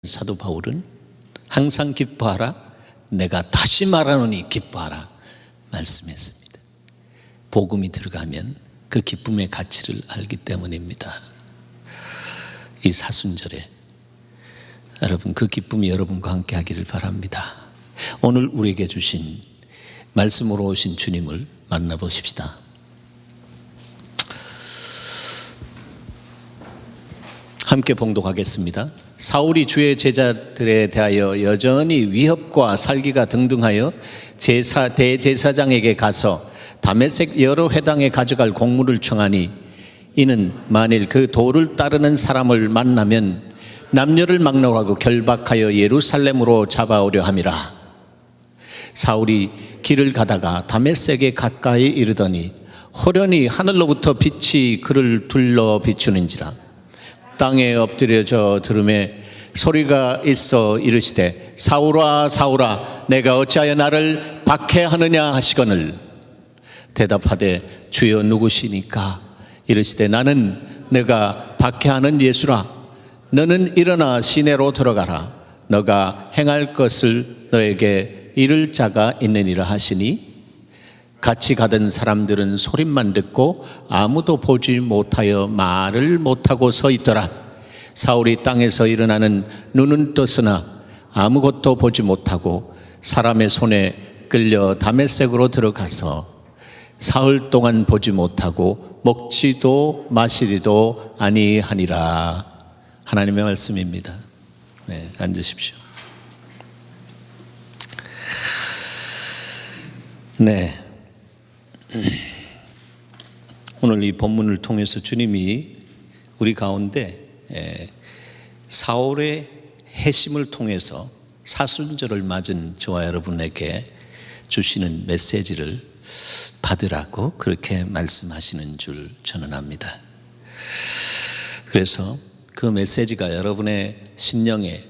사도 바울은 항상 기뻐하라, 내가 다시 말하노니 기뻐하라 말씀했습니다. 복음이 들어가면 그 기쁨의 가치를 알기 때문입니다. 이 사순절에 여러분, 그 기쁨이 여러분과 함께 하기를 바랍니다. 오늘 우리에게 주신 말씀으로 오신 주님을 만나보십시다. 함께 봉독하겠습니다. 사울이 주의 제자들에 대하여 여전히 위협과 살기가 등등하여 대제사장에게 가서 다메섹 여러 회당에 가져갈 공물을 청하니, 이는 만일 그 도를 따르는 사람을 만나면 남녀를 막론하고 결박하여 예루살렘으로 잡아오려 함이라. 사울이 길을 가다가 다메섹에 가까이 이르더니 호련히 하늘로부터 빛이 그를 둘러 비추는지라. 땅에 엎드려져 들음에 소리가 있어 이르시되, 사울아 사울아 내가 어찌하여 나를 박해하느냐 하시거늘, 대답하되 주여 누구시니까? 이르시되 나는 네가 박해하는 예수라. 너는 일어나 시내로 들어가라. 너가 행할 것을 너에게 이를 자가 있느니라 하시니, 같이 가던 사람들은 소리만 듣고 아무도 보지 못하여 말을 못하고 서 있더라. 사울이 땅에서 일어나는 눈은 떴으나 아무것도 보지 못하고 사람의 손에 끌려 다메섹으로 들어가서 사흘 동안 보지 못하고 먹지도 마시지도 아니하니라. 하나님의 말씀입니다. 네, 앉으십시오. 네, 오늘 이 본문을 통해서 주님이 우리 가운데 사울의 회심을 통해서 사순절을 맞은 저와 여러분에게 주시는 메시지를 받으라고 그렇게 말씀하시는 줄 저는 압니다. 그래서 그 메시지가 여러분의 심령에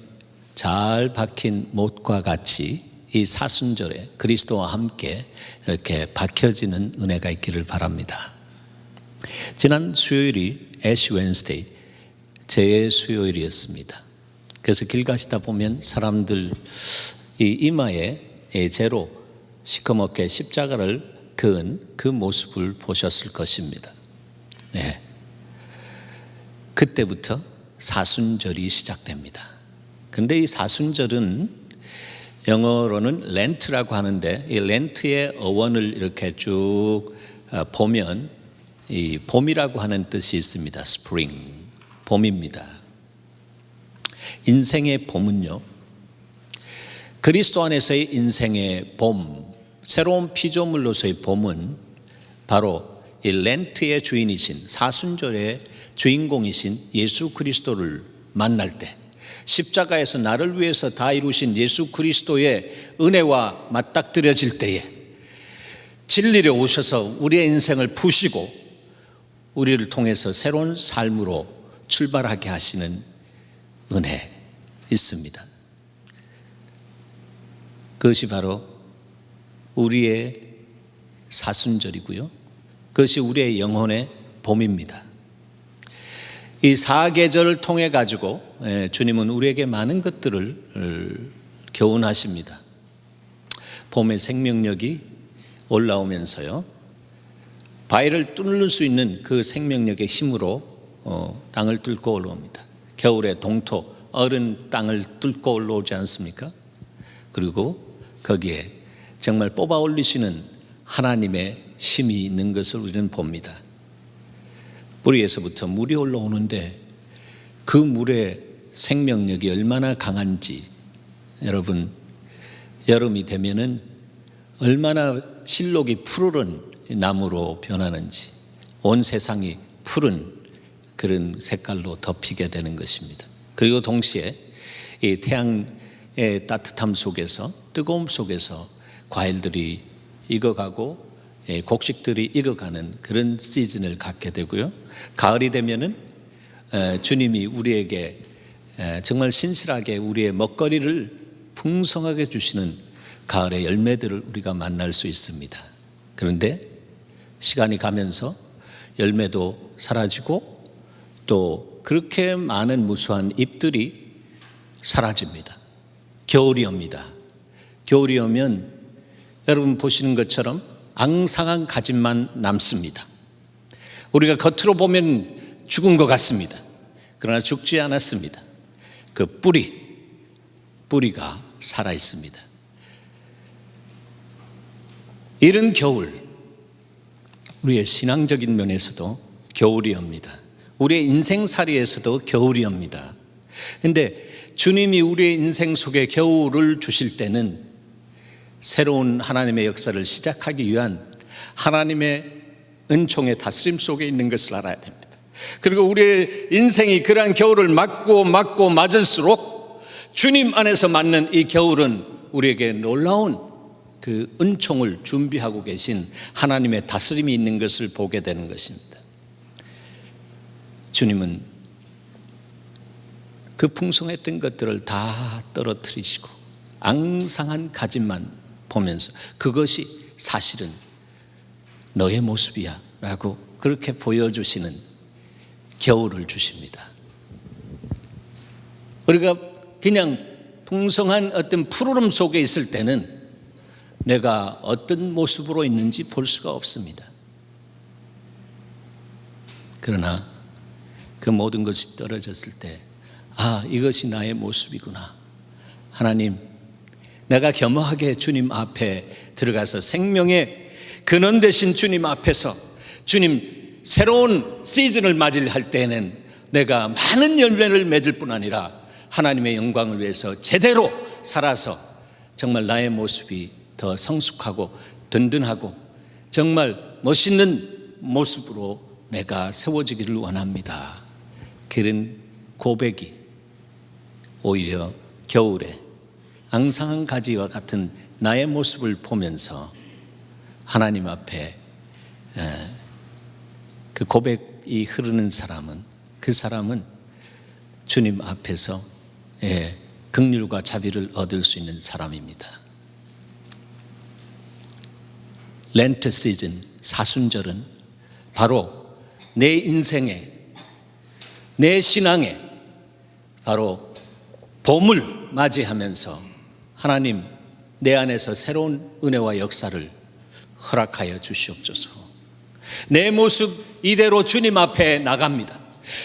잘 박힌 못과 같이 이 사순절에 그리스도와 함께 이렇게 박혀지는 은혜가 있기를 바랍니다. 지난 수요일이 애쉬 웬스데이, 제의 수요일이었습니다. 그래서 길 가시다 보면 사람들 이 이마에 제로 시커멓게 십자가를 그은 그 모습을 보셨을 것입니다. 네. 그때부터 사순절이 시작됩니다. 그런데 이 사순절은 영어로는 렌트라고 하는데, 이 렌트의 어원을 이렇게 쭉 보면 이 봄이라고 하는 뜻이 있습니다. 스프링, 봄입니다. 인생의 봄은요, 그리스도 안에서의 인생의 봄, 새로운 피조물로서의 봄은 바로 이 렌트의 주인이신, 사순절의 주인공이신 예수 그리스도를 만날 때, 십자가에서 나를 위해서 다 이루신 예수 그리스도의 은혜와 맞닥뜨려질 때에 진리로 오셔서 우리의 인생을 푸시고 우리를 통해서 새로운 삶으로 출발하게 하시는 은혜 있습니다. 그것이 바로 우리의 사순절이고요, 그것이 우리의 영혼의 봄입니다. 이 사계절을 통해 가지고 주님은 우리에게 많은 것들을 교훈하십니다. 봄의 생명력이 올라오면서요, 바위를 뚫을 수 있는 그 생명력의 힘으로 땅을 뚫고 올라옵니다. 겨울에 동토, 얼은 땅을 뚫고 올라오지 않습니까? 그리고 거기에 정말 뽑아 올리시는 하나님의 힘이 있는 것을 우리는 봅니다. 뿌리에서부터 물이 올라오는데 그 물의 생명력이 얼마나 강한지, 여러분, 여름이 되면은 얼마나 실록이 푸르른 나무로 변하는지, 온 세상이 푸른 그런 색깔로 덮이게 되는 것입니다. 그리고 동시에 이 태양의 따뜻함 속에서, 뜨거움 속에서 과일들이 익어가고 곡식들이 익어가는 그런 시즌을 갖게 되고요, 가을이 되면은 주님이 우리에게 정말 신실하게 우리의 먹거리를 풍성하게 주시는 가을의 열매들을 우리가 만날 수 있습니다. 그런데 시간이 가면서 열매도 사라지고 또 그렇게 많은 무수한 잎들이 사라집니다. 겨울이 옵니다. 겨울이 오면 여러분 보시는 것처럼 앙상한 가지만 남습니다. 우리가 겉으로 보면 죽은 것 같습니다. 그러나 죽지 않았습니다. 그 뿌리가 살아 있습니다. 이른 겨울, 우리의 신앙적인 면에서도 겨울이 옵니다. 우리의 인생살이에서도 겨울이 옵니다. 그런데 주님이 우리의 인생 속에 겨울을 주실 때는 새로운 하나님의 역사를 시작하기 위한 하나님의 은총의 다스림 속에 있는 것을 알아야 됩니다. 그리고 우리의 인생이 그러한 겨울을 맞고 맞을수록 주님 안에서 맞는 이 겨울은 우리에게 놀라운 그 은총을 준비하고 계신 하나님의 다스림이 있는 것을 보게 되는 것입니다. 주님은 그 풍성했던 것들을 다 떨어뜨리시고 앙상한 가지만 보면서 그것이 사실은 너의 모습이야 라고 그렇게 보여주시는 겨울을 주십니다. 우리가 그냥 풍성한 어떤 푸르름 속에 있을 때는 내가 어떤 모습으로 있는지 볼 수가 없습니다. 그러나 그 모든 것이 떨어졌을 때 이것이 나의 모습이구나. 하나님, 내가 겸허하게 주님 앞에 들어가서 생명의 근원 되신 주님 앞에서 주님 새로운 시즌을 맞이할 때에는 내가 많은 열매를 맺을 뿐 아니라 하나님의 영광을 위해서 제대로 살아서 정말 나의 모습이 더 성숙하고 든든하고 정말 멋있는 모습으로 내가 세워지기를 원합니다. 그런 고백이 오히려 겨울에 앙상한 가지와 같은 나의 모습을 보면서 하나님 앞에 그 고백이 흐르는 사람은 그 사람은 주님 앞에서 긍휼과 자비를 얻을 수 있는 사람입니다. 렌트 시즌, 사순절은 바로 내 인생에 내 신앙에 바로 봄을 맞이하면서 하나님 내 안에서 새로운 은혜와 역사를 허락하여 주시옵소서. 내 모습 이대로 주님 앞에 나갑니다.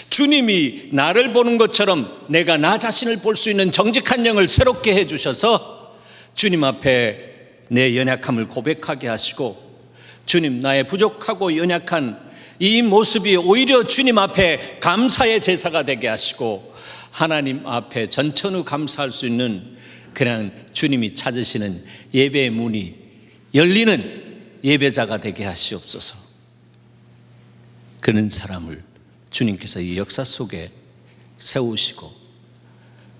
주님이 나를 보는 것처럼 내가 나 자신을 볼 수 있는 정직한 영을 새롭게 해주셔서 주님 앞에 내 연약함을 고백하게 하시고 주님 나의 부족하고 연약한 이 모습이 오히려 주님 앞에 감사의 제사가 되게 하시고 하나님 앞에 전천후 감사할 수 있는 그냥 주님이 찾으시는 예배의 문이 열리는 예배자가 되게 하시옵소서. 그런 사람을 주님께서 이 역사 속에 세우시고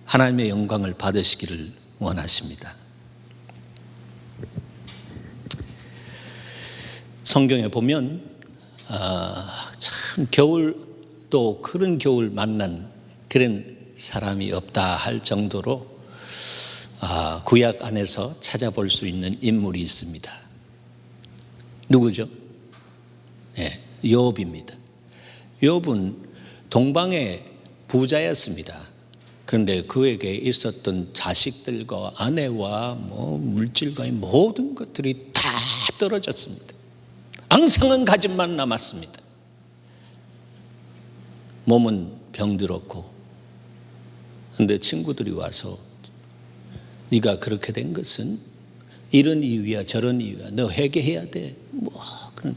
하나님의 영광을 받으시기를 원하십니다. 성경에 보면 참 겨울도 그런 겨울 만난 그런 사람이 없다 할 정도로 구약 안에서 찾아볼 수 있는 인물이 있습니다. 누구죠? 욥입니다. 욥은 동방의 부자였습니다. 그런데 그에게 있었던 자식들과 아내와 물질과 모든 것들이 다 떨어졌습니다. 앙상한 가짐만 남았습니다. 몸은 병들었고, 그런데 친구들이 와서 네가 그렇게 된 것은 이런 이유야 저런 이유야 너 회개해야 돼. 그런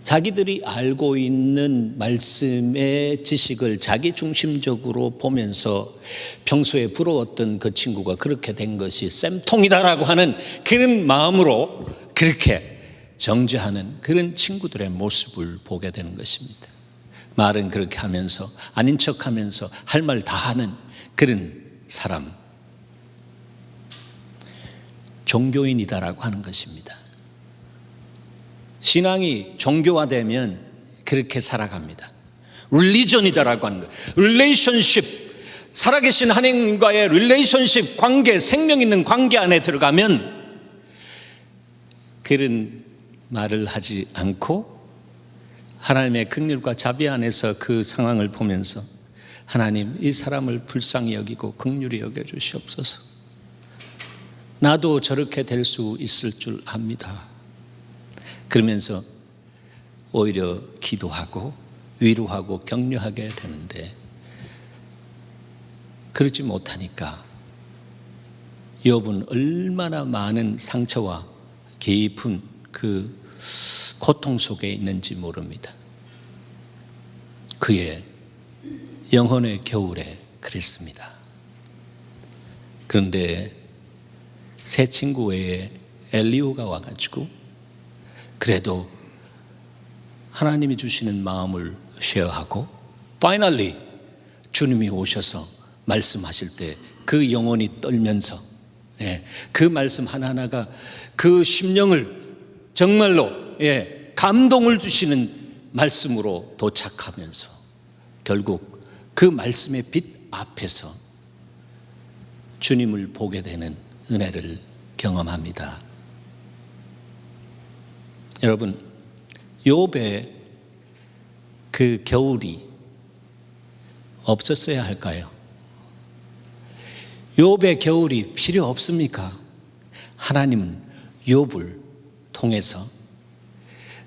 자기들이 알고 있는 말씀의 지식을 자기 중심적으로 보면서 평소에 부러웠던 그 친구가 그렇게 된 것이 쌤통이다라고 하는 그런 마음으로 그렇게 정죄하는 그런 친구들의 모습을 보게 되는 것입니다. 말은 그렇게 하면서 아닌 척하면서 할 말 다 하는 그런 사람, 종교인이다라고 하는 것입니다. 신앙이 종교화되면 그렇게 살아갑니다. 릴리전이다라고 하는 것, 릴레이션십, 살아계신 하나님과의 릴레이션십 관계, 생명 있는 관계 안에 들어가면 그런 말을 하지 않고 하나님의 긍휼과 자비 안에서 그 상황을 보면서 하나님, 이 사람을 불쌍히 여기고 긍휼히 여겨 주시옵소서. 나도 저렇게 될 수 있을 줄 압니다. 그러면서 오히려 기도하고 위로하고 격려하게 되는데, 그러지 못하니까 욥은 얼마나 많은 상처와 깊은 그 고통 속에 있는지 모릅니다. 그의 영혼의 겨울에 그랬습니다. 그런데 새 친구 외에 엘리후가 와가지고 그래도 하나님이 주시는 마음을 쉐어하고 파이널리 주님이 오셔서 말씀하실 때 그 영혼이 떨면서 그 말씀 하나하나가 그 심령을 정말로 감동을 주시는 말씀으로 도착하면서 결국 그 말씀의 빛 앞에서 주님을 보게 되는 은혜를 경험합니다. 여러분, 욥의 그 겨울이 없었어야 할까요? 욥의 겨울이 필요 없습니까? 하나님은 욥을 통해서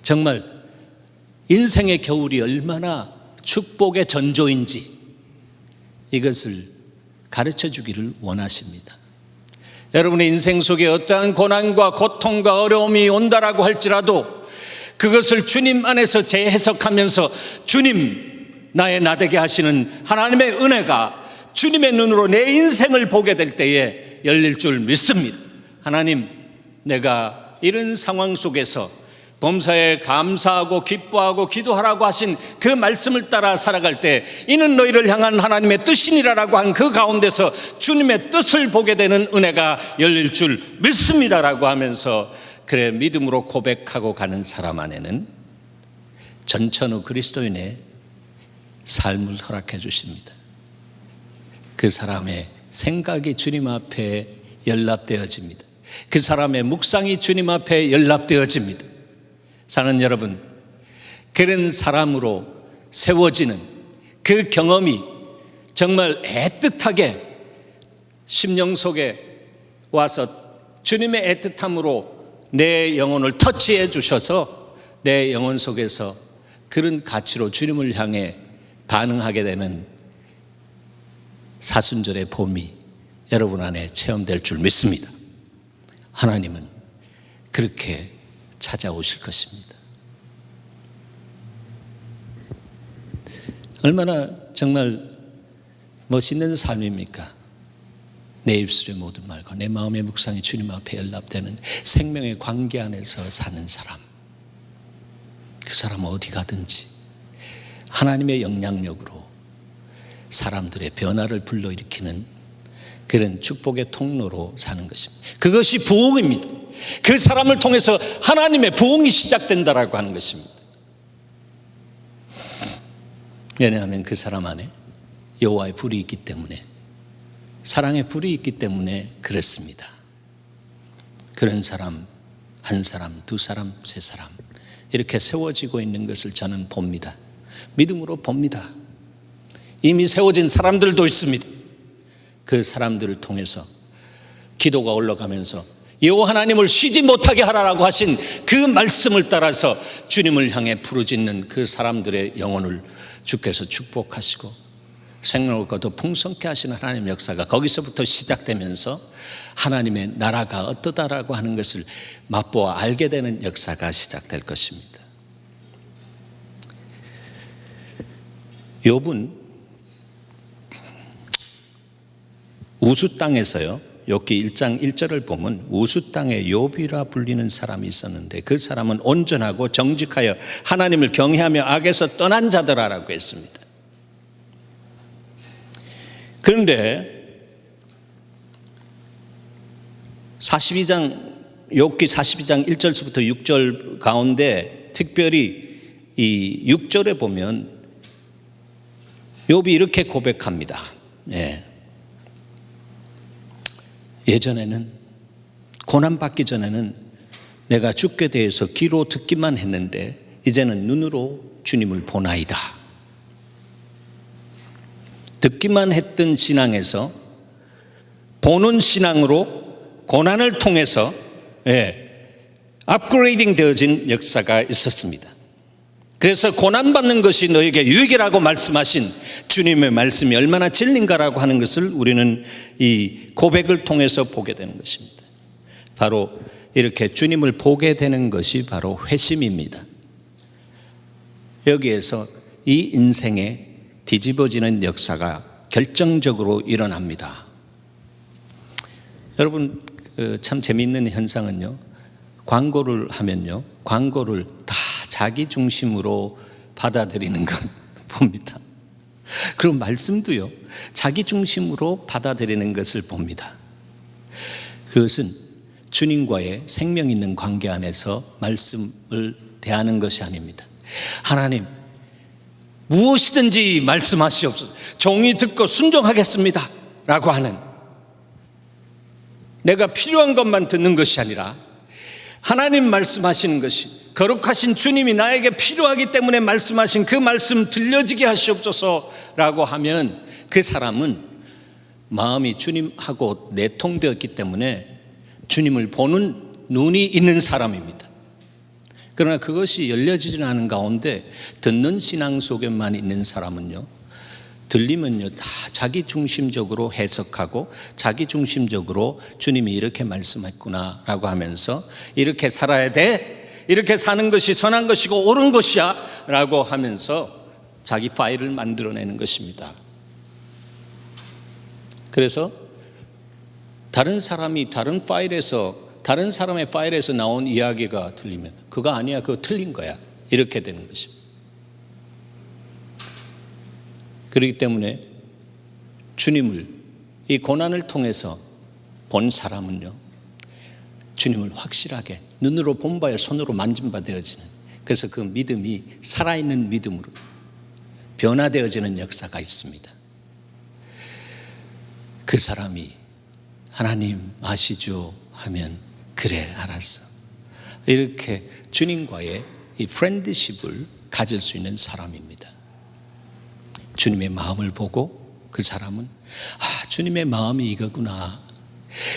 정말 인생의 겨울이 얼마나 축복의 전조인지 이것을 가르쳐 주기를 원하십니다. 여러분의 인생 속에 어떠한 고난과 고통과 어려움이 온다라고 할지라도 그것을 주님 안에서 재해석하면서 주님, 나의 나되게 하시는 하나님의 은혜가 주님의 눈으로 내 인생을 보게 될 때에 열릴 줄 믿습니다. 하나님, 내가 이런 상황 속에서 범사에 감사하고 기뻐하고 기도하라고 하신 그 말씀을 따라 살아갈 때 이는 너희를 향한 하나님의 뜻이니라라고 한 그 가운데서 주님의 뜻을 보게 되는 은혜가 열릴 줄 믿습니다라고 하면서 그래 믿음으로 고백하고 가는 사람 안에는 전천후 그리스도인의 삶을 허락해 주십니다. 그 사람의 생각이 주님 앞에 연락되어집니다. 그 사람의 묵상이 주님 앞에 연락되어집니다. 사는 여러분, 그런 사람으로 세워지는 그 경험이 정말 애틋하게 심령 속에 와서 주님의 애틋함으로 내 영혼을 터치해 주셔서 내 영혼 속에서 그런 가치로 주님을 향해 반응하게 되는 사순절의 봄이 여러분 안에 체험될 줄 믿습니다. 하나님은 그렇게 찾아오실 것입니다. 얼마나 정말 멋있는 삶입니까? 내 입술의 모든 말과 내 마음의 묵상이 주님 앞에 연락되는 생명의 관계 안에서 사는 사람. 그 사람은 어디 가든지 하나님의 영향력으로 사람들의 변화를 불러일으키는 그런 축복의 통로로 사는 것입니다. 그것이 부흥입니다. 그 사람을 통해서 하나님의 부흥이 시작된다라고 하는 것입니다. 왜냐하면 그 사람 안에 여호와의 불이 있기 때문에, 사랑의 불이 있기 때문에 그렇습니다. 그런 사람, 한 사람, 두 사람, 세 사람 이렇게 세워지고 있는 것을 저는 봅니다. 믿음으로 봅니다. 이미 세워진 사람들도 있습니다. 그 사람들을 통해서 기도가 올라가면서 여호와 하나님을 쉬지 못하게 하라라고 하신 그 말씀을 따라서 주님을 향해 부르짖는 그 사람들의 영혼을 주께서 축복하시고 생명과 더 풍성케 하시는 하나님의 역사가 거기서부터 시작되면서 하나님의 나라가 어떠다라고 하는 것을 맛보아 알게 되는 역사가 시작될 것입니다. 욥은 우수 땅에서요, 욥기 1장 1절을 보면 우수 땅에 욥이라 불리는 사람이 있었는데 그 사람은 온전하고 정직하여 하나님을 경외하며 악에서 떠난 자들아라고 했습니다. 그런데 42장 욥기 42장 1절부터 6절 가운데 특별히 이 6절에 보면 욥이 이렇게 고백합니다. 예전에는 고난받기 전에는 내가 주께 대해서 귀로 듣기만 했는데 이제는 눈으로 주님을 보나이다. 듣기만 했던 신앙에서 보는 신앙으로 고난을 통해서 업그레이딩 되어진 역사가 있었습니다. 그래서 고난받는 것이 너에게 유익이라고 말씀하신 주님의 말씀이 얼마나 진리인가라고 하는 것을 우리는 이 고백을 통해서 보게 되는 것입니다. 바로 이렇게 주님을 보게 되는 것이 바로 회심입니다. 여기에서 이 인생에 뒤집어지는 역사가 결정적으로 일어납니다. 여러분, 참 재미있는 현상은요, 광고를 하면요, 광고를 다 자기 중심으로 받아들이는 것 봅니다. 그리고 말씀도요, 자기 중심으로 받아들이는 것을 봅니다. 그것은 주님과의 생명 있는 관계 안에서 말씀을 대하는 것이 아닙니다. 하나님, 무엇이든지 말씀하시옵소서. 종이 듣고 순종하겠습니다 라고 하는, 내가 필요한 것만 듣는 것이 아니라 하나님 말씀하시는 것이, 거룩하신 주님이 나에게 필요하기 때문에 말씀하신 그 말씀 들려지게 하시옵소서라고 하면 그 사람은 마음이 주님하고 내통되었기 때문에 주님을 보는 눈이 있는 사람입니다. 그러나 그것이 열려지지 않은 가운데 듣는 신앙 속에만 있는 사람은요, 들리면요 다 자기 중심적으로 해석하고 자기 중심적으로 주님이 이렇게 말씀했구나 라고 하면서 이렇게 살아야 돼, 이렇게 사는 것이 선한 것이고 옳은 것이야 라고 하면서 자기 파일을 만들어내는 것입니다. 그래서 다른 사람이 다른 사람의 파일에서 나온 이야기가 들리면 그거 아니야, 그거 틀린 거야, 이렇게 되는 것입니다. 그렇기 때문에 주님을 이 고난을 통해서 본 사람은요, 주님을 확실하게 눈으로 본 바에 손으로 만진 바 되어지는, 그래서 그 믿음이 살아있는 믿음으로 변화되어지는 역사가 있습니다. 그 사람이 하나님 아시죠 하면 그래 알았어, 이렇게 주님과의 이 프렌드십을 가질 수 있는 사람입니다. 주님의 마음을 보고 그 사람은 주님의 마음이 이거구나,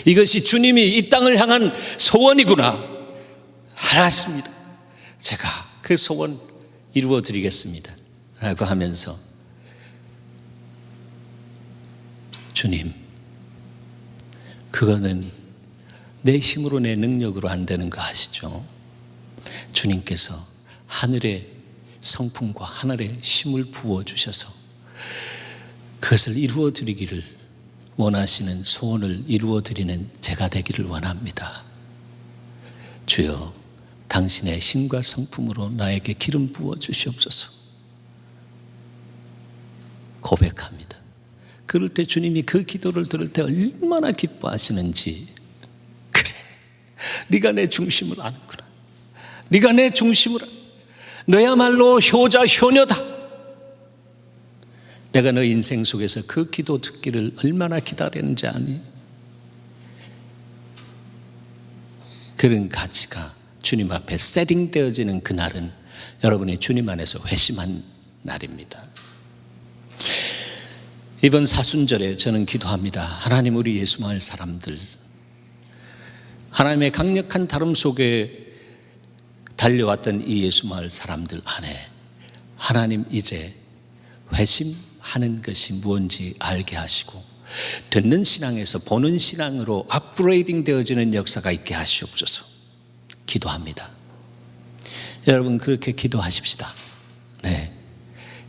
이것이 주님이 이 땅을 향한 소원이구나, 알았습니다, 제가 그 소원 이루어 드리겠습니다 라고 하면서, 주님, 그거는 내 힘으로 내 능력으로 안 되는 거 아시죠? 주님께서 하늘의 성품과 하늘의 힘을 부어주셔서 그것을 이루어 드리기를 원하시는, 소원을 이루어 드리는 제가 되기를 원합니다. 주여, 당신의 힘과 성품으로 나에게 기름 부어 주시옵소서 고백합니다. 그럴 때 주님이 그 기도를 들을 때 얼마나 기뻐하시는지, 그래, 네가 내 중심을 아는구나, 네가 내 중심을 너야말로 효자 효녀다, 내가 너 인생 속에서 그 기도 듣기를 얼마나 기다렸는지 아니? 그런 가치가 주님 앞에 세팅되어지는 그날은 여러분이 주님 안에서 회심한 날입니다. 이번 사순절에 저는 기도합니다. 하나님, 우리 예수마을 사람들, 하나님의 강력한 다름 속에 달려왔던 이 예수마을 사람들 안에 하나님 이제 회심하는 것이 무엇인지 알게 하시고 듣는 신앙에서 보는 신앙으로 업그레이딩 되어지는 역사가 있게 하시옵소서 기도합니다. 여러분 그렇게 기도하십시다. 네.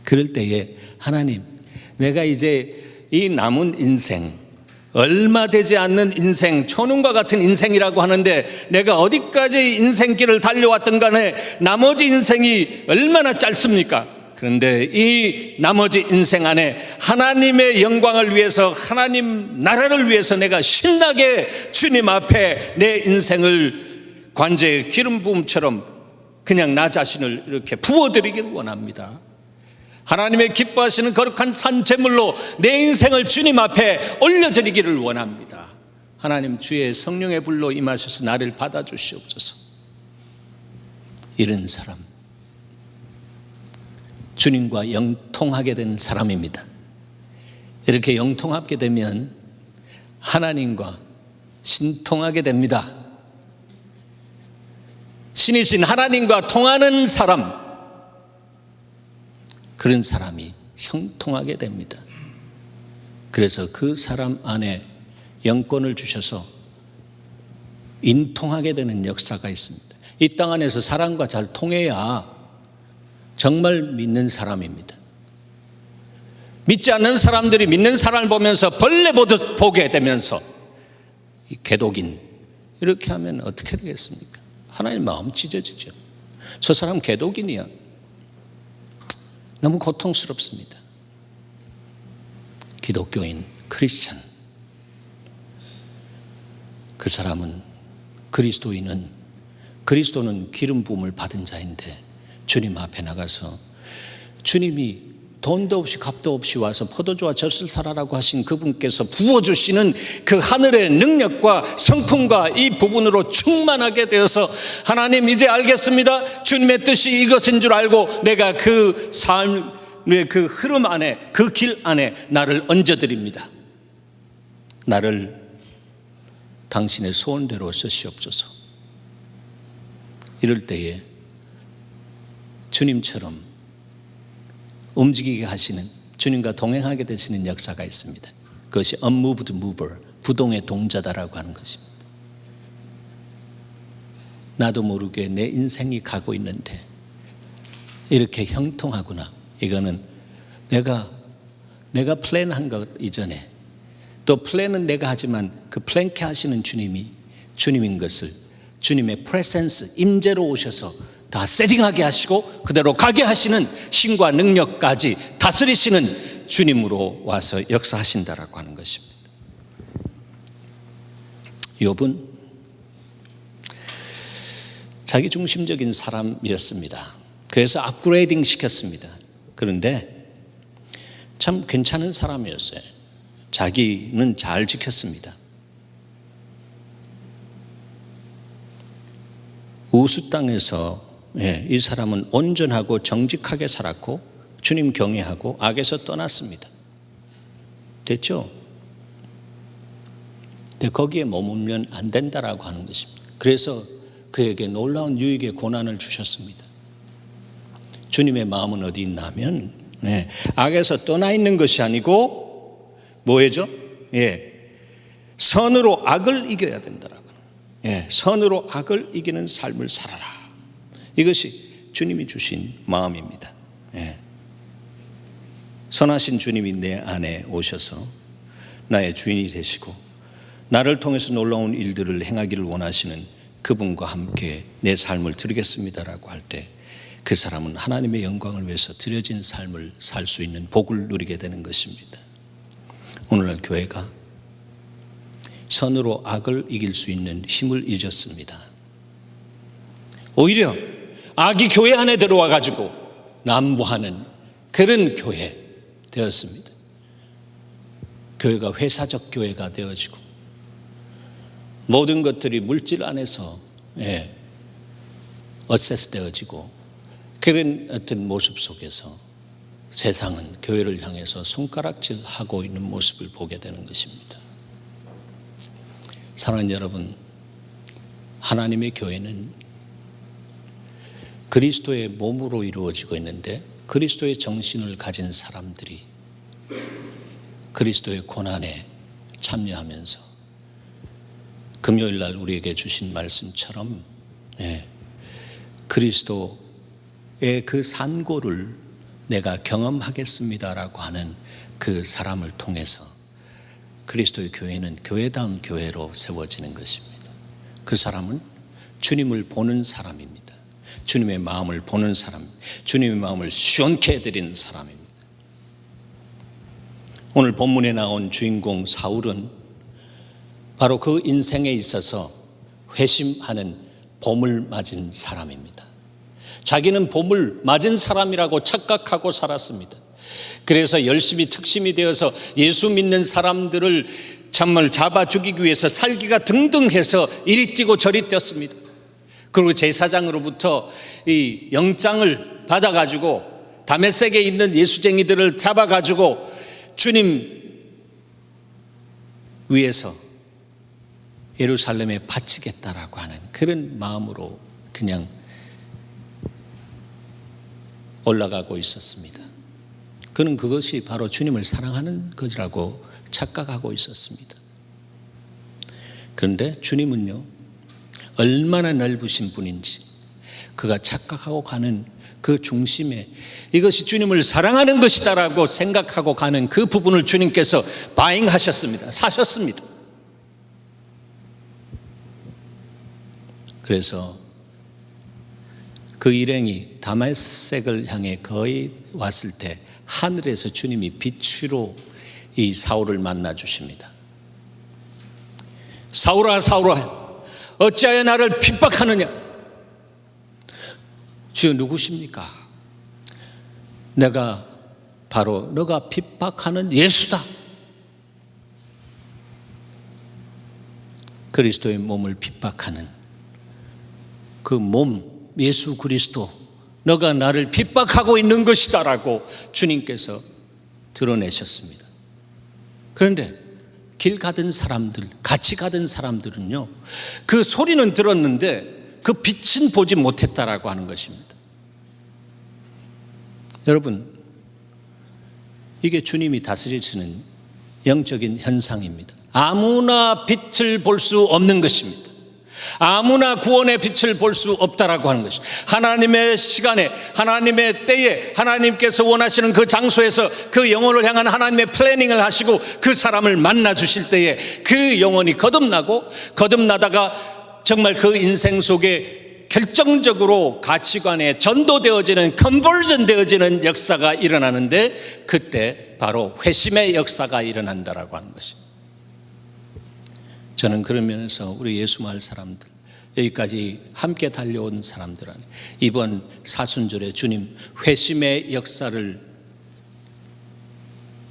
그럴 때에 하나님, 내가 이제 이 남은 인생, 얼마 되지 않는 인생, 초능과 같은 인생이라고 하는데 내가 어디까지 인생길을 달려왔던 간에 나머지 인생이 얼마나 짧습니까? 그런데 이 나머지 인생 안에 하나님의 영광을 위해서, 하나님 나라를 위해서 내가 신나게 주님 앞에 내 인생을 관제의 기름 부음처럼 그냥 나 자신을 이렇게 부어드리기를 원합니다. 하나님의 기뻐하시는 거룩한 산제물로 내 인생을 주님 앞에 올려드리기를 원합니다. 하나님, 주의 성령의 불로 임하셔서 나를 받아주시옵소서. 이런 사람, 주님과 영통하게 된 사람입니다. 이렇게 영통하게 되면 하나님과 신통하게 됩니다. 신이신 하나님과 통하는 사람, 그런 사람이 형통하게 됩니다. 그래서 그 사람 안에 영권을 주셔서 인통하게 되는 역사가 있습니다. 이 땅 안에서 사람과 잘 통해야 정말 믿는 사람입니다. 믿지 않는 사람들이 믿는 사람을 보면서 벌레 보듯 보게 되면서 이 개독인 이렇게 하면 어떻게 되겠습니까? 하나님 마음 찢어지죠. 저 사람 개독인이야. 너무 고통스럽습니다. 기독교인, 크리스찬, 그 사람은 그리스도는 기름 부음을 받은 자인데 주님 앞에 나가서 주님이 돈도 없이 값도 없이 와서 포도주와 젖을 사라라고 하신 그분께서 부어주시는 그 하늘의 능력과 성품과 이 부분으로 충만하게 되어서 하나님 이제 알겠습니다. 주님의 뜻이 이것인 줄 알고 내가 그 삶의 그 흐름 안에 그 길 안에 나를 얹어드립니다. 나를 당신의 소원대로 쓰시옵소서. 이럴 때에 주님처럼 움직이게 하시는, 주님과 동행하게 되시는 역사가 있습니다. 그것이 unmoved mover, 부동의 동자다라고 하는 것입니다. 나도 모르게 내 인생이 가고 있는데 이렇게 형통하구나. 이거는 내가 플랜한 것 이전에, 또 플랜은 내가 하지만 그 플랜케 하시는 주님이 주님인 것을, 주님의 프레센스, 임재로 오셔서 다 세팅하게 하시고 그대로 가게 하시는 신과 능력까지 다스리시는 주님으로 와서 역사하신다라고 하는 것입니다. 욥은 자기중심적인 사람이었습니다. 그래서 업그레이딩 시켰습니다. 그런데 참 괜찮은 사람이었어요. 자기는 잘 지켰습니다. 우스 땅에서 이 사람은 온전하고 정직하게 살았고 주님 경외하고 악에서 떠났습니다. 됐죠? 근데 거기에 머물면 안 된다라고 하는 것입니다. 그래서 그에게 놀라운 유익의 고난을 주셨습니다. 주님의 마음은 어디 있나 하면 악에서 떠나 있는 것이 아니고 뭐예요? 선으로 악을 이겨야 된다라고. 선으로 악을 이기는 삶을 살아라. 이것이 주님이 주신 마음입니다. 선하신 주님이 내 안에 오셔서 나의 주인이 되시고 나를 통해서 놀라운 일들을 행하기를 원하시는 그분과 함께 내 삶을 드리겠습니다라고 할 때 그 사람은 하나님의 영광을 위해서 드려진 삶을 살 수 있는 복을 누리게 되는 것입니다. 오늘날 교회가 선으로 악을 이길 수 있는 힘을 잊었습니다. 오히려 악이 교회 안에 들어와 가지고 난무하는 그런 교회 되었습니다. 교회가 회사적 교회가 되어지고 모든 것들이 물질 안에서 어세스 되어지고 그런 어떤 모습 속에서 세상은 교회를 향해서 손가락질하고 있는 모습을 보게 되는 것입니다. 사랑하는 여러분, 하나님의 교회는 그리스도의 몸으로 이루어지고 있는데 그리스도의 정신을 가진 사람들이 그리스도의 고난에 참여하면서 금요일 날 우리에게 주신 말씀처럼 그리스도의 그 산고를 내가 경험하겠습니다라고 하는 그 사람을 통해서 그리스도의 교회는 교회다운 교회로 세워지는 것입니다. 그 사람은 주님을 보는 사람입니다. 주님의 마음을 보는 사람, 주님의 마음을 시원케 해드리는 사람입니다. 오늘 본문에 나온 주인공 사울은 바로 그 인생에 있어서 회심하는 봄을 맞은 사람입니다. 자기는 봄을 맞은 사람이라고 착각하고 살았습니다. 그래서 열심히 특심이 되어서 예수 믿는 사람들을 정말 잡아 죽이기 위해서 살기가 등등해서 이리 뛰고 저리 뛰었습니다. 그리고 제사장으로부터 이 영장을 받아가지고 다메섹에 있는 예수쟁이들을 잡아가지고 주님 위해서 예루살렘에 바치겠다라고 하는 그런 마음으로 그냥 올라가고 있었습니다. 그는 그것이 바로 주님을 사랑하는 것이라고 착각하고 있었습니다. 그런데 주님은요, 얼마나 넓으신 분인지, 그가 착각하고 가는 그 중심에 이것이 주님을 사랑하는 것이다라고 생각하고 가는 그 부분을 주님께서 바잉하셨습니다. 사셨습니다. 그래서 그 일행이 다메섹을 향해 거의 왔을 때 하늘에서 주님이 빛으로 이 사울을 만나 주십니다. 사울아, 사울아, 어찌하여 나를 핍박하느냐? 주여, 누구십니까? 내가 바로 너가 핍박하는 예수다. 그리스도의 몸을 핍박하는 그 몸, 예수 그리스도, 너가 나를 핍박하고 있는 것이다 라고 주님께서 드러내셨습니다. 그런데 길 가던 사람들, 같이 가던 사람들은요, 그 소리는 들었는데 그 빛은 보지 못했다라고 하는 것입니다. 여러분, 이게 주님이 다스리시는 영적인 현상입니다. 아무나 빛을 볼 수 없는 것입니다. 아무나 구원의 빛을 볼 수 없다라고 하는 것입니다. 하나님의 시간에, 하나님의 때에, 하나님께서 원하시는 그 장소에서 그 영혼을 향한 하나님의 플래닝을 하시고 그 사람을 만나 주실 때에 그 영혼이 거듭나다가 정말 그 인생 속에 결정적으로 가치관에 전도되어지는, 컨버전 되어지는 역사가 일어나는데, 그때 바로 회심의 역사가 일어난다라고 하는 것입니다. 저는 그런 면에서 우리 예수마을 사람들, 여기까지 함께 달려온 사람들은 이번 사순절에 주님 회심의 역사를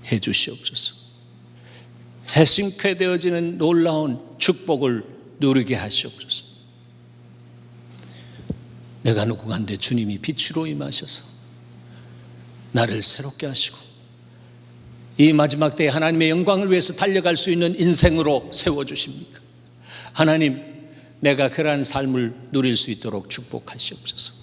해 주시옵소서. 회심케 되어지는 놀라운 축복을 누리게 하시옵소서. 내가 누구간데 주님이 빛으로 임하셔서 나를 새롭게 하시고 이 마지막 때에 하나님의 영광을 위해서 달려갈 수 있는 인생으로 세워주십니까? 하나님, 내가 그러한 삶을 누릴 수 있도록 축복하시옵소서.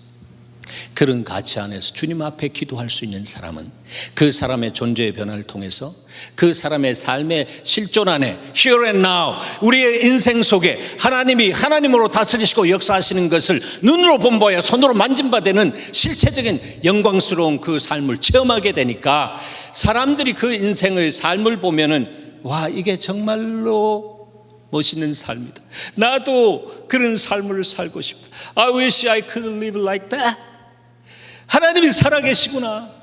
그런 가치 안에서 주님 앞에 기도할 수 있는 사람은 그 사람의 존재의 변화를 통해서 그 사람의 삶의 실존 안에 here and now, 우리의 인생 속에 하나님이 하나님으로 다스리시고 역사하시는 것을 눈으로 본 바야 손으로 만진 바 되는 실체적인 영광스러운 그 삶을 체험하게 되니까 사람들이 그 인생의 삶을 보면은 와, 이게 정말로 멋있는 삶이다. 나도 그런 삶을 살고 싶다. I wish I could live like that. 하나님이 살아계시구나.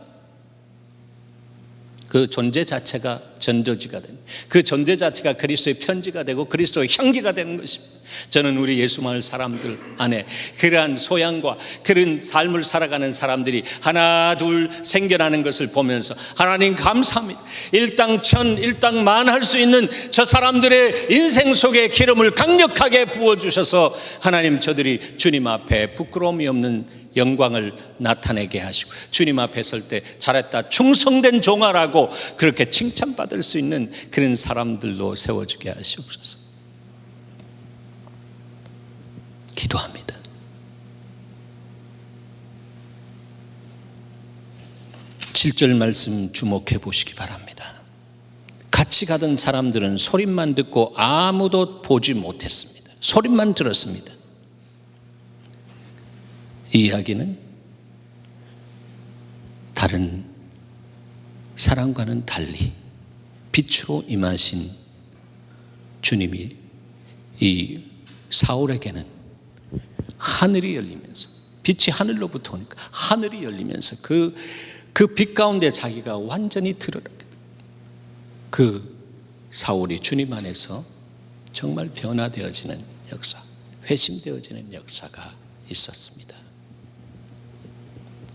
그 존재 자체가 전도지가 되는, 그 존재 자체가 그리스도의 편지가 되고 그리스도의 향기가 되는 것입니다. 저는 우리 예수마을 사람들 안에 그러한 소양과 그런 삶을 살아가는 사람들이 하나 둘 생겨나는 것을 보면서 하나님 감사합니다. 일당 천, 일당 만 할 수 있는 저 사람들의 인생 속에 기름을 강력하게 부어주셔서 하나님, 저들이 주님 앞에 부끄러움이 없는 영광을 나타내게 하시고 주님 앞에 설 때 잘했다, 충성된 종아라고 그렇게 칭찬받을 수 있는 그런 사람들로 세워주게 하시옵소서. 기도합니다. (7절) 말씀 주목해 보시기 바랍니다. 같이 가던 사람들은 소리만 듣고 아무도 보지 못했습니다. 소리만 들었습니다. 이 이야기는 다른 사람과는 달리 빛으로 임하신 주님이 이 사울에게는 하늘이 열리면서, 빛이 하늘로부터 오니까 하늘이 열리면서 그 빛 가운데 자기가 완전히 드러나게 된, 그 사울이 주님 안에서 정말 변화되어지는 역사, 회심되어지는 역사가 있었습니다.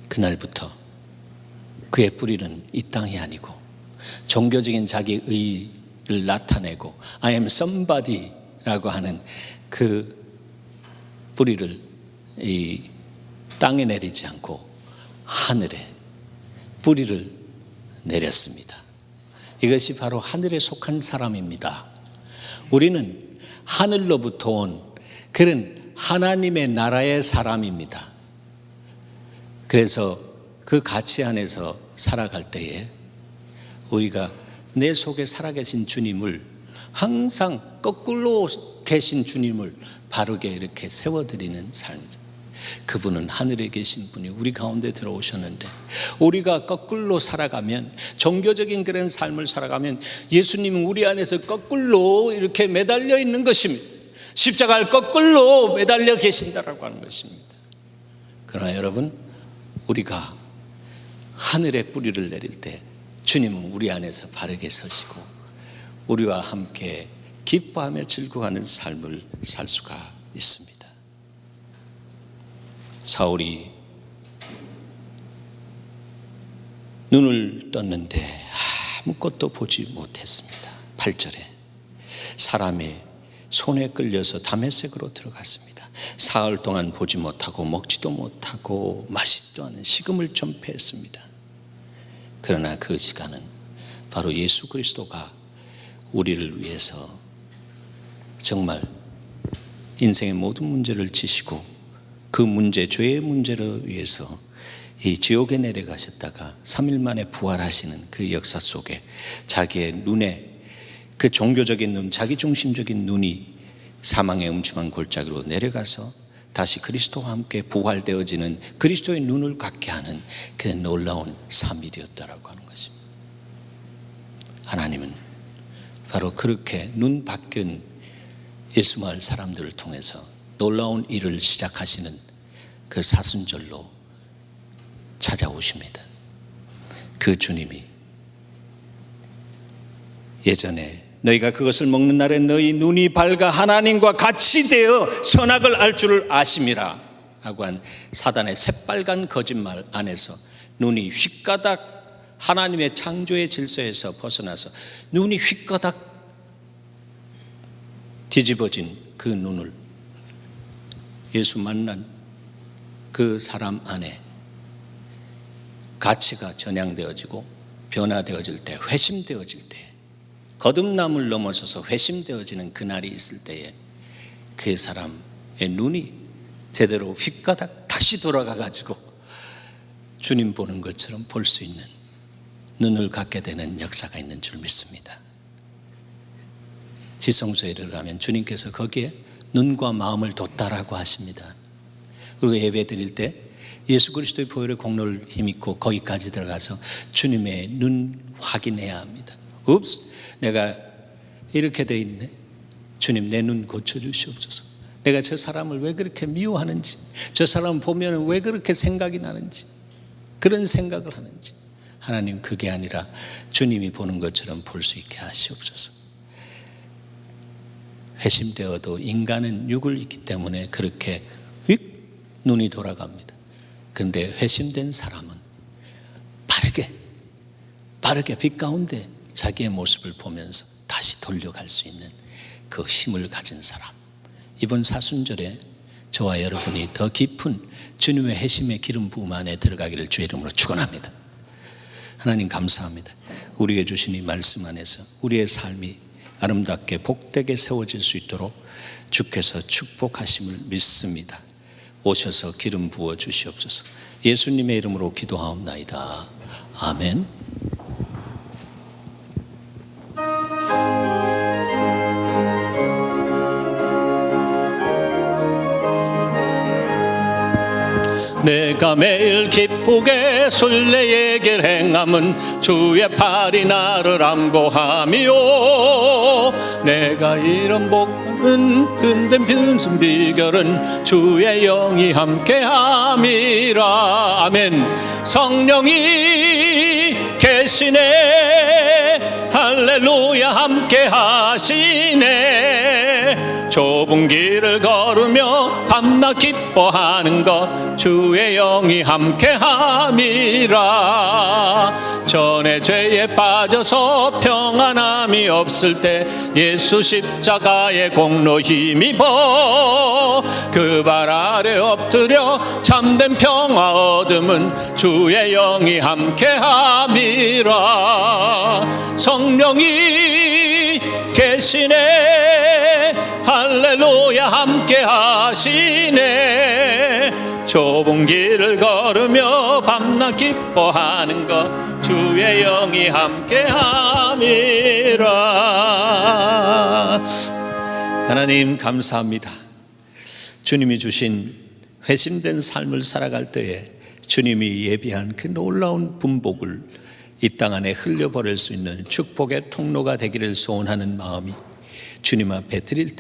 그날부터 그의 뿌리는 이 땅이 아니고 종교적인 자기 의를 나타내고 I am somebody라고 하는 그 뿌리를 이 땅에 내리지 않고 하늘에 뿌리를 내렸습니다. 이것이 바로 하늘에 속한 사람입니다. 우리는 하늘로부터 온 그런 하나님의 나라의 사람입니다. 그래서 그 가치 안에서 살아갈 때에 우리가 내 속에 살아계신 주님을, 항상 거꾸로 계신 주님을 바르게 이렇게 세워드리는 삶. 그분은 하늘에 계신 분이 우리 가운데 들어오셨는데, 우리가 거꾸로 살아가면, 종교적인 그런 삶을 살아가면 예수님은 우리 안에서 거꾸로 이렇게 매달려 있는 것입니다. 십자가를 거꾸로 매달려 계신다라고 하는 것입니다. 그러나 여러분, 우리가 하늘에 뿌리를 내릴 때 주님은 우리 안에서 바르게 서시고 우리와 함께 기뻐하며 즐거워하는 삶을 살 수가 있습니다. 사울이 눈을 떴는데 아무것도 보지 못했습니다. 8절에 사람의 손에 끌려서 다메섹으로 들어갔습니다. 사흘 동안 보지 못하고 먹지도 못하고 마시지도 않은 식음을 전폐했습니다. 그러나 그 시간은 바로 예수 그리스도가 우리를 위해서 정말 인생의 모든 문제를 지시고 그 문제, 죄의 문제를 위해서 이 지옥에 내려가셨다가 3일 만에 부활하시는 그 역사 속에 자기의 눈에, 그 종교적인 눈, 자기중심적인 눈이 사망의 음침한 골짜기로 내려가서 다시 그리스도와 함께 부활되어지는 그리스도의 눈을 갖게 하는 그런 놀라운 3일이었다라고 하는 것입니다. 하나님은 바로 그렇게 눈 바뀐 예수마을 사람들을 통해서 놀라운 일을 시작하시는 그 사순절로 찾아오십니다. 그 주님이 예전에 너희가 그것을 먹는 날에 너희 눈이 밝아 하나님과 같이 되어 선악을 알 줄을 아심이라 하고 한 사단의 새빨간 거짓말 안에서 눈이 휙가닥 하나님의 창조의 질서에서 벗어나서 눈이 휙가닥 뒤집어진 그 눈을 예수 만난 그 사람 안에 가치가 전향되어지고 변화되어질 때, 회심되어질 때, 거듭남을 넘어서서 회심되어지는 그날이 있을 때에 그 사람의 눈이 제대로 휙가닥 다시 돌아가가지고 주님 보는 것처럼 볼 수 있는 눈을 갖게 되는 역사가 있는 줄 믿습니다. 지성소에 들어가면 주님께서 거기에 눈과 마음을 뒀다라고 하십니다. 그리고 예배 드릴 때 예수 그리스도의 보혈의 공로를 힘입고 거기까지 들어가서 주님의 눈 확인해야 합니다. 읍스, 내가 이렇게 돼 있네. 주님, 내 눈 고쳐주시옵소서. 내가 저 사람을 왜 그렇게 미워하는지, 저 사람 보면 왜 그렇게 생각이 나는지, 그런 생각을 하는지, 하나님 그게 아니라 주님이 보는 것처럼 볼 수 있게 하시옵소서. 회심되어도 인간은 육을 입기 때문에 그렇게 휙 눈이 돌아갑니다. 그런데 회심된 사람은 바르게 빛 가운데 자기의 모습을 보면서 다시 돌려갈 수 있는 그 힘을 가진 사람. 이번 사순절에 저와 여러분이 더 깊은 주님의 회심의 기름 부음 안에 들어가기를 주의 이름으로 축원합니다. 하나님 감사합니다. 우리에게 주신 이 말씀 안에서 우리의 삶이 아름답게 복되게 세워질 수 있도록 주께서 축복하심을 믿습니다. 오셔서 기름 부어 주시옵소서. 예수님의 이름으로 기도하옵나이다. 아멘. 내가 매일 기쁘게 순례의 길 행함은 주의 팔이 나를 안보함이요. 내가 이런 복은 흔든 변순 비결은 주의 영이 함께함이라. 아멘. 성령이 계시네. 할렐루야 함께하시네. 좁은 길을 걸으며 밤낮 기뻐하는 것 주의 영이 함께함이라. 전에 죄에 빠져서 평안함이 없을 때 예수 십자가의 공로 힘입어 그 발 아래 엎드려 참된 평화 얻음은 주의 영이 함께함이라. 성령이 계시네. 할렐루야 함께 하시네. 좁은 길을 걸으며 밤낮 기뻐하는 것 주의 영이 함께 함이라. 하나님 감사합니다. 주님이 주신 회심된 삶을 살아갈 때에 주님이 예비한 그 놀라운 분복을 이 땅 안에 흘려버릴 수 있는 축복의 통로가 되기를 소원하는 마음이 주님 앞에 드릴 때